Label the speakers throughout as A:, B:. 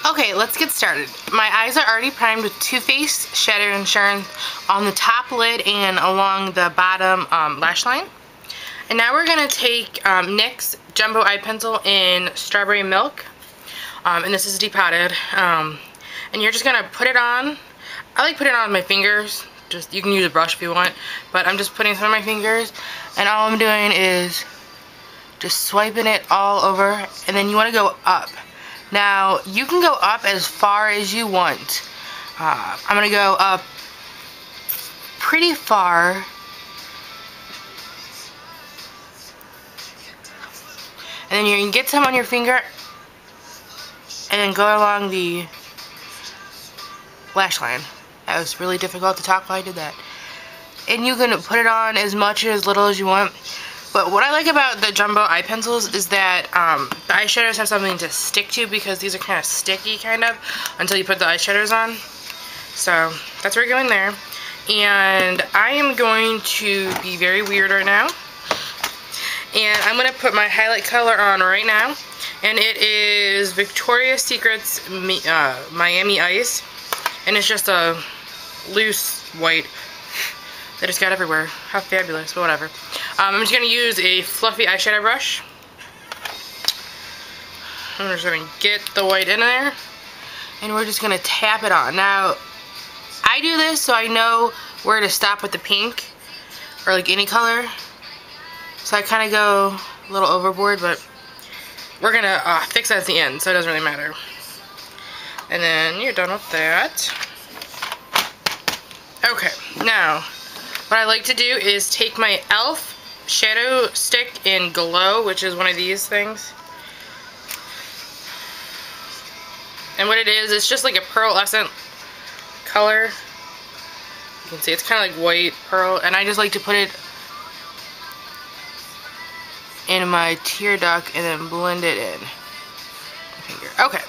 A: Okay, let's get started. My eyes are already primed with Too Faced Shadow Insurance on the top lid and along the bottom lash line. And now we're going to take NYX Jumbo Eye Pencil in Strawberry Milk. And this is depotted. And you're just going to put it on. I like putting it on my fingers. Just, you can use a brush if you want. But I'm just putting some on my fingers. And all I'm doing is just swiping it all over. And then you want to go up. Now, you can go up as far as you want. I'm going to go up pretty far. And then you can get some on your finger. And then go along the lash line. That was really difficult to talk while I did that. And you can put it on as much or as little as you want. But what I like about the Jumbo Eye Pencils is that the eyeshadows have something to stick to, because these are kind of sticky, until you put the eyeshadows on. So that's where we're going there. And I am going to be very weird right now. And I'm going to put my highlight color on right now. And it is Victoria's Secret's Miami Ice. And it's just a loose white that it's got everywhere. How fabulous, but whatever. I'm just going to use a fluffy eyeshadow brush. I'm just going to get the white in there. And we're just going to tap it on. Now, I do this so I know where to stop with the pink. Or like any color. So I kind of go a little overboard, but we're going to fix that at the end, so it doesn't really matter. And then you're done with that. Okay, now what I like to do is take my e.l.f. shadow stick in Glow, which is one of these things. And what it is, it's just like a pearlescent color. You can see it's kind of like white pearl, and I just like to put it in my tear duct and then blend it in. Okay,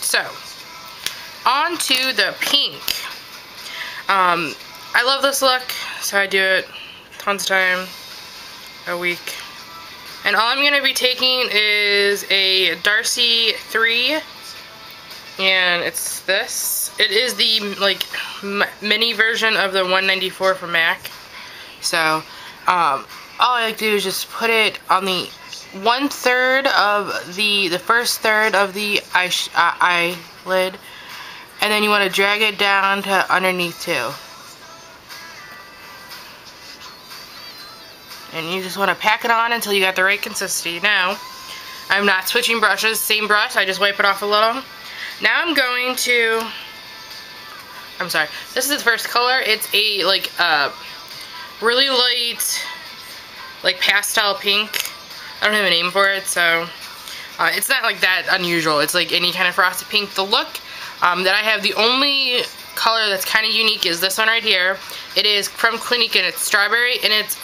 A: so on to the pink. I love this look, so I do it tons of time a week. And all I'm going to be taking is a Darcy 3, and it's this. It is the like mini version of the 194 from MAC. So all I like to do is just put it on the 1/3 of the first third of the eyelid, and then you want to drag it down to underneath too. And you just want to pack it on until you got the right consistency. Now, I'm not switching brushes, same brush, I just wipe it off a little. Now I'm going to, I'm sorry, this is the first color. It's a like really light like pastel pink. I don't have a name for it, so it's not like that unusual. It's like any kind of frosted pink. The look that I have, the only color that's kind of unique is this one right here. It is from Clinique, and it's strawberry, and it's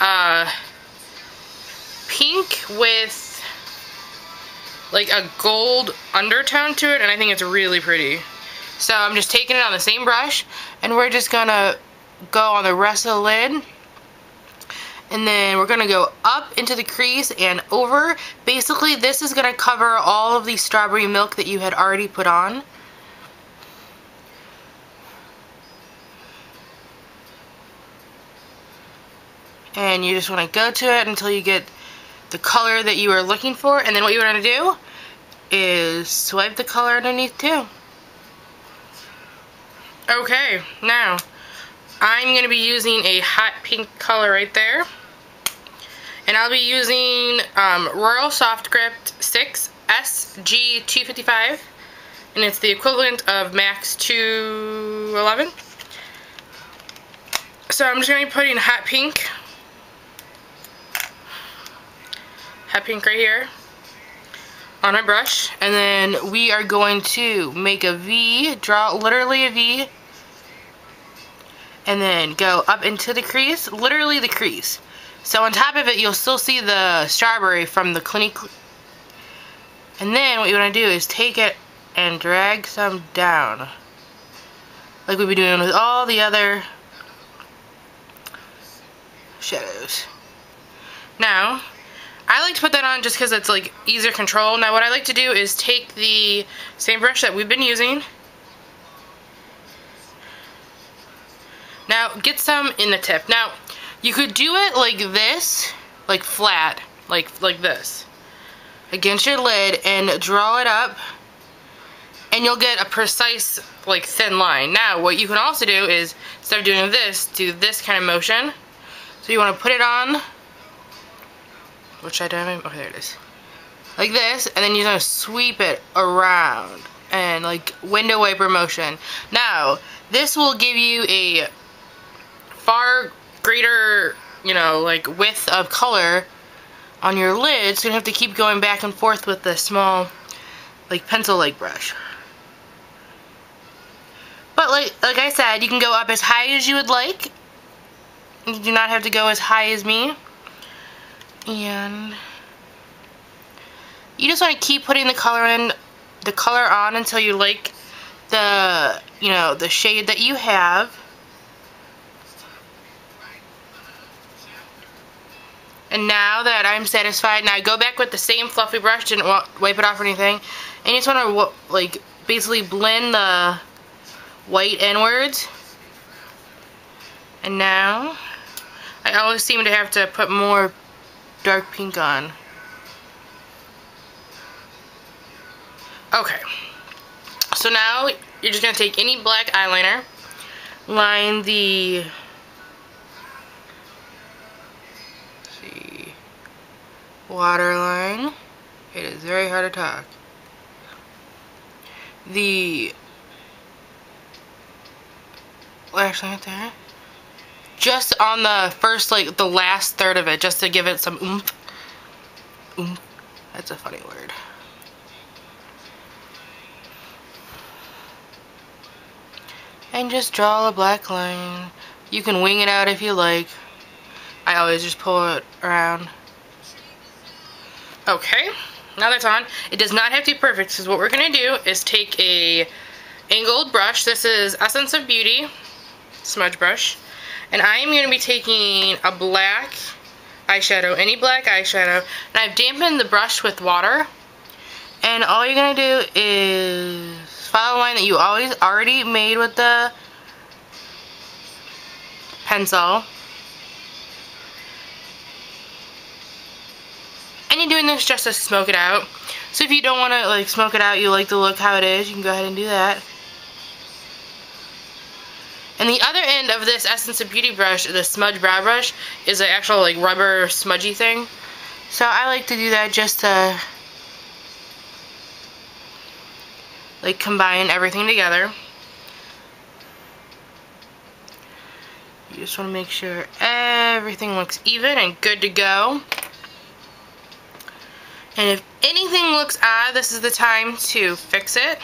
A: pink with like a gold undertone to it, and I think it's really pretty. So I'm just taking it on the same brush, and we're just gonna go on the rest of the lid. And then we're going to go up into the crease and over. Basically, this is going to cover all of the strawberry milk that you had already put on. And you just want to go to it until you get the color that you are looking for. And then what you want to do is swipe the color underneath too. Okay, now I'm going to be using a hot pink color right there. And I'll be using Royal Soft Grip 6 SG255. And it's the equivalent of MAC's 211. So I'm just going to be putting hot pink right here on my brush. And then we are going to make a V, draw literally a V. And then go up into the crease, literally the crease. So on top of it, you'll still see the strawberry from the Clinique. And then what you want to do is take it and drag some down. Like we've been doing with all the other shadows. Now, I like to put that on just because it's like easier control. Now what I like to do is take the same brush that we've been using. Now get some in the tip. Now you could do it like this, like flat, like this, against your lid and draw it up, and you'll get a precise like thin line. Now what you can also do is, instead of doing this, do this kind of motion. So you want to put it on, which I don't even, oh there it is, like this, and then you're going to sweep it around and like window wiper motion. Now this will give you a far greater, you know, like width of color on your lid, so you don't have to keep going back and forth with the small like pencil-like brush. But like I said, you can go up as high as you would like. You do not have to go as high as me. And you just want to keep putting the color on until you like the, you know, the shade that you have. And now that I'm satisfied, now I go back with the same fluffy brush, didn't wipe it off or anything, and you just want to like basically blend the white inwards. And now I always seem to have to put more dark pink on. Okay, so now you're just going to take any black eyeliner, line the waterline. It is very hard to talk. The lash line there. Just on the first, like, the last third of it, just to give it some oomph. Oomph. That's a funny word. And just draw a black line. You can wing it out if you like. I always just pull it around. Okay, now that's on. It does not have to be perfect, because what we're going to do is take a angled brush. This is Essence of Beauty smudge brush. And I am going to be taking a black eyeshadow, any black eyeshadow. And I've dampened the brush with water. And all you're going to do is follow the line that you already made with the pencil. And you're doing this just to smoke it out. So if you don't want to like smoke it out, you like the look how it is, you can go ahead and do that. And the other end of this Essence of Beauty brush, the smudge brow brush, is an actual like rubber smudgy thing. So I like to do that just to like combine everything together. You just want to make sure everything looks even and good to go. And if anything looks odd, this is the time to fix it.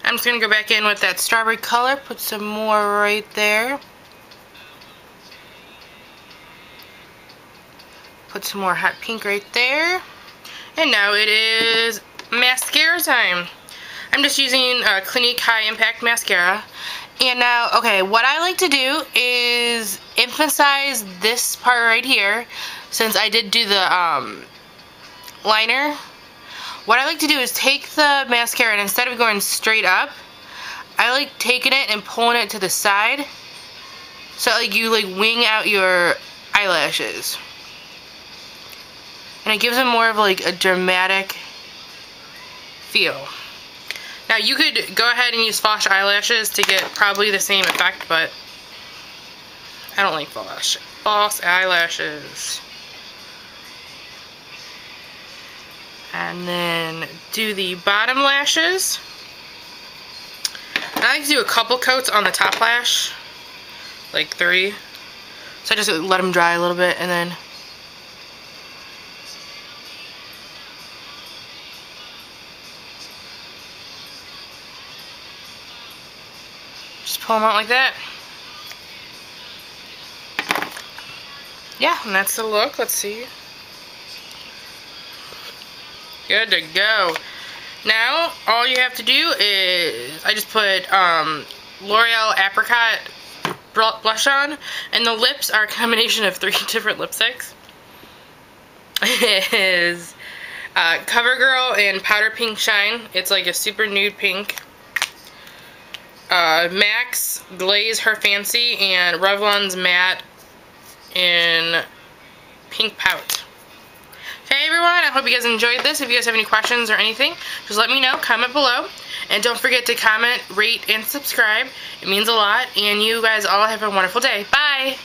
A: I'm just going to go back in with that strawberry color, put some more right there. Put some more hot pink right there. And now it is mascara time. I'm just using Clinique High Impact Mascara. And now, okay, what I like to do is emphasize this part right here, since I did do the liner. What I like to do is take the mascara, and instead of going straight up, I like taking it and pulling it to the side, so like you like wing out your eyelashes, and it gives them more of like a dramatic feel. Now you could go ahead and use false eyelashes to get probably the same effect, but I don't like false eyelashes. And then do the bottom lashes. I like to do a couple coats on the top lash, like 3. So I just let them dry a little bit, and then just pull them out like that. Yeah, and that's the look. Let's see. Good to go. Now, all you have to do is, I just put L'Oreal Apricot blush on, and the lips are a combination of 3 different lipsticks. is CoverGirl in Powder Pink Shine. It's like a super nude pink. MAC's Glaze Her Fancy, and Revlon's Matte in Pink Pout. Okay, everyone, I hope you guys enjoyed this. If you guys have any questions or anything, just let me know. Comment below. And don't forget to comment, rate, and subscribe. It means a lot. And you guys all have a wonderful day. Bye!